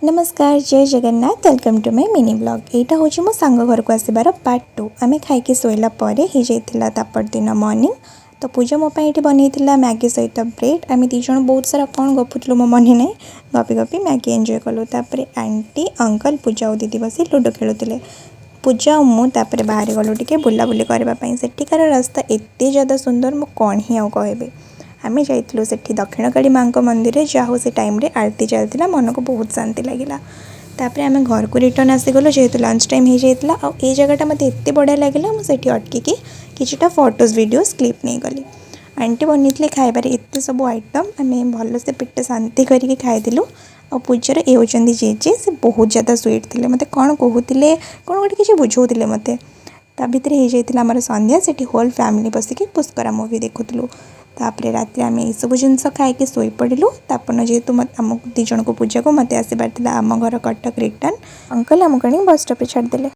नमस्कार जय Jagannath welcome to my mini blog. यहाँ हूँ मो सांग घर को आसबार पार्ट 2। आम खाई शोला तापर दिन मॉर्निंग तो पूजा मोप ये बनई मैगी सहित ब्रेड। आम दीज बहुत सारा कौन गपुलु मो मन ना गपी गपी मैगी एंजॉय कलु। आंटी अंकल पूजा और दीदी बस लुडो खेलुले। पूजा और मुझे बाहर गलु टे बुलाबुली करने। सेठिकार रास्ता एत ज़्यादा सुंदर मु कौन ही आउ कहे। आम जाइलु से दक्षिणकाली माँ मंदिर जहाँ से टाइम रे आरती चलता मन को बहुत शांति लगिला। तापर आम घर को रिटर्न आसीगलु जेहेतु लंच टाइम हो जाता। आ जगटा मत एत बढ़िया लगे मुझे अटकिकी किछिटा फोटोज वीडियोस क्लिप नहीं गली। आंटी बनई खाइबार एत सब आइटम आम भलसे पेट शांति करके खाइलु। आ पूजार ये होती जे से बहुत ज़्यादा स्वीट थे मत कौन कहते कौन गोटे किसी बुझाते मत ता भर हो जाता आम संध्या से होल फैमिली बसिक पुष्करा मुवी देखुलु। तापर रात आम सब जिनस खाई शोई पड़ू। तापन जेहेतु आम दीज को पूजा को मत आसबार आम घर कटक रिटर्न अंकल आमको बस स्टॉप छाड़देले।